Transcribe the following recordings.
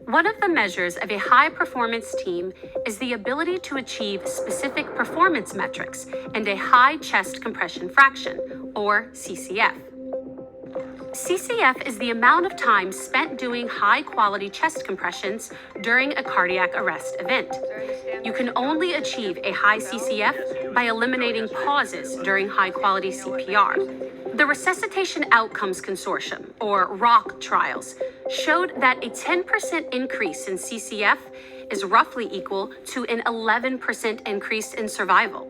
One of the measures of a high-performance team is the ability to achieve specific performance metrics and a high chest compression fraction, or CCF. CCF is the amount of time spent doing high-quality chest compressions during a cardiac arrest event. You can only achieve a high CCF by eliminating pauses during high-quality CPR. The Resuscitation Outcomes Consortium, or ROC trials, showed that a 10% increase in CCF is roughly equal to an 11% increase in survival.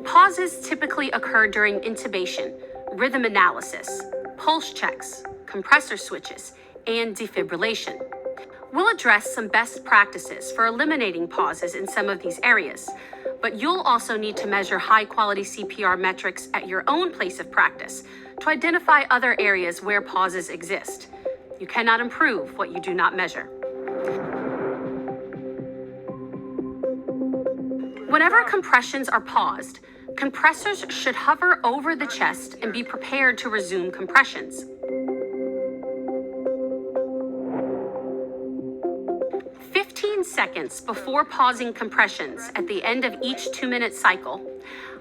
Pauses typically occur during intubation, rhythm analysis, pulse checks, compressor switches, and defibrillation. We'll address some best practices for eliminating pauses in some of these areas, but you'll also need to measure high-quality CPR metrics at your own place of practice to identify other areas where pauses exist. You cannot improve what you do not measure. Whenever compressions are paused, compressors should hover over the chest and be prepared to resume compressions. 15 seconds before pausing compressions at the end of each 2-minute cycle,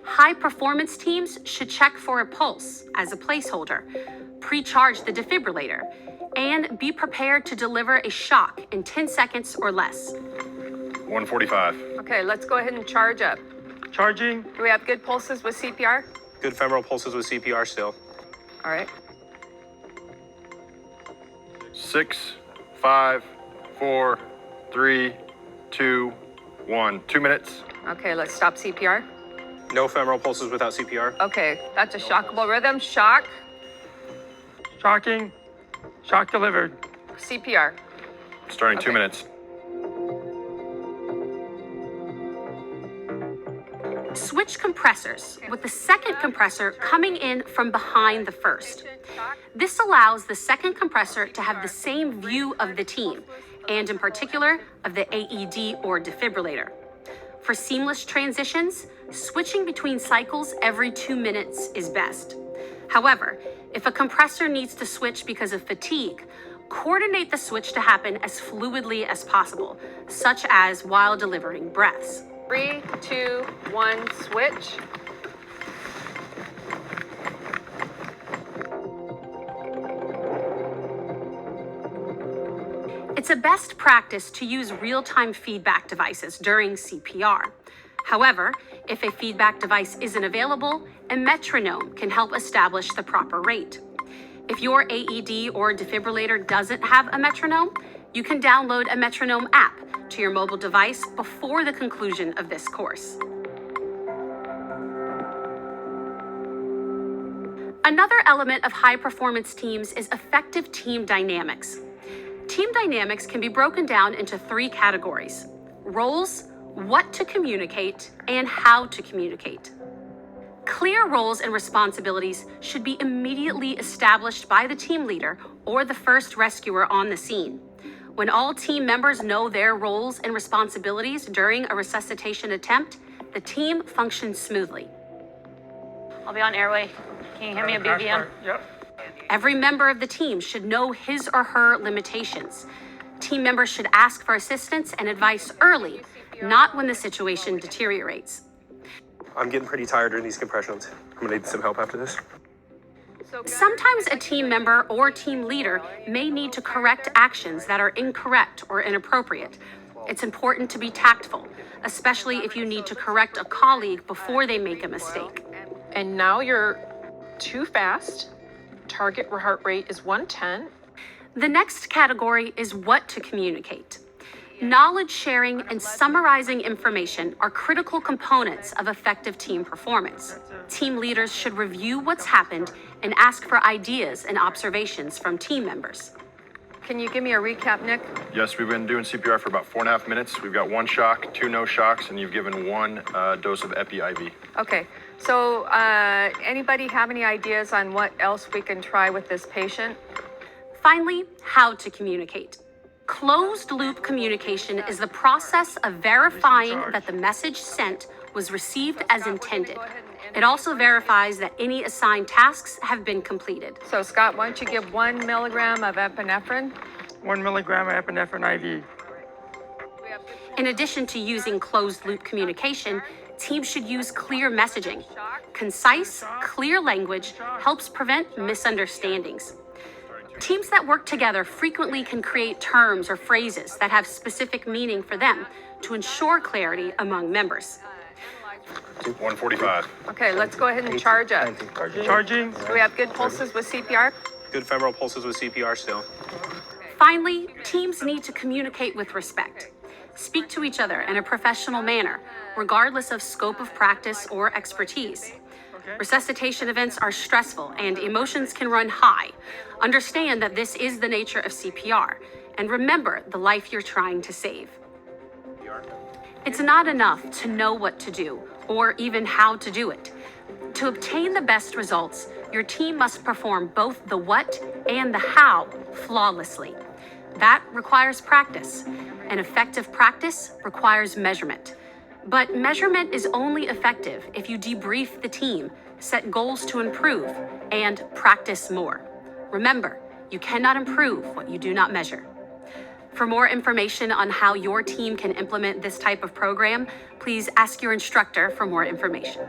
high-performance teams should check for a pulse as a placeholder, pre-charge the defibrillator, and be prepared to deliver a shock in 10 seconds or less. 145. Okay, let's go ahead and charge up. Charging. Do we have good pulses with CPR? Good femoral pulses with CPR still. All right. 6, 5, 4, 3, 2, 1. 2 minutes. Okay, let's stop CPR. No femoral pulses without CPR. Okay, that's a shockable rhythm. Shock. Shocking. Shock delivered. CPR. Starting Okay. 2 minutes. Switch compressors, with the second compressor coming in from behind the first. This allows the second compressor to have the same view of the team, and in particular, of the AED or defibrillator. For seamless transitions, switching between cycles every 2 minutes is best. However, if a compressor needs to switch because of fatigue, coordinate the switch to happen as fluidly as possible, such as while delivering breaths. 3, 2, 1, switch. It's a best practice to use real-time feedback devices during CPR. However, if a feedback device isn't available, a metronome can help establish the proper rate. If your AED or defibrillator doesn't have a metronome, you can download a metronome app to your mobile device before the conclusion of this course. Another element of high-performance teams is effective team dynamics. Team dynamics can be broken down into 3 categories: roles, what to communicate, and how to communicate. Clear roles and responsibilities should be immediately established by the team leader or the first rescuer on the scene. When all team members know their roles and responsibilities during a resuscitation attempt, the team functions smoothly. I'll be on airway. Can you hand me a BVM? Yep. Every member of the team should know his or her limitations. Team members should ask for assistance and advice early, not when the situation deteriorates. I'm getting pretty tired during these compressions. I'm gonna need some help after this. Sometimes a team member or team leader may need to correct actions that are incorrect or inappropriate. It's important to be tactful, especially if you need to correct a colleague before they make a mistake. And now you're too fast. Target heart rate is 110. The next category is what to communicate. Knowledge sharing and summarizing information are critical components of effective team performance. Team leaders should review what's happened and ask for ideas and observations from team members. Can you give me a recap, Nick? Yes, we've been doing CPR for about 4.5 minutes. We've got 1 shock, 2 no shocks, and you've given 1 dose of Epi IV. Okay, so anybody have any ideas on what else we can try with this patient? Finally, how to communicate. Closed-loop communication is the process of verifying that the message sent was received as intended. It also verifies that any assigned tasks have been completed. So Scott, why don't you give 1 milligram of epinephrine? 1 milligram of epinephrine IV. In addition to using closed-loop communication, teams should use clear messaging. Concise, clear language helps prevent misunderstandings. Teams that work together frequently can create terms or phrases that have specific meaning for them to ensure clarity among members. 145. Okay, let's go ahead and charge up. Charging. Do we have good pulses with CPR? Good femoral pulses with CPR still. Finally, teams need to communicate with respect. Speak to each other in a professional manner, regardless of scope of practice or expertise. Resuscitation events are stressful and emotions can run high. Understand that this is the nature of CPR, and remember the life you're trying to save. It's not enough to know what to do or even how to do it. To obtain the best results, your team must perform both the what and the how flawlessly. That requires practice, and effective practice requires measurement. But measurement is only effective if you debrief the team, set goals to improve, and practice more. Remember, you cannot improve what you do not measure. For more information on how your team can implement this type of program, please ask your instructor for more information.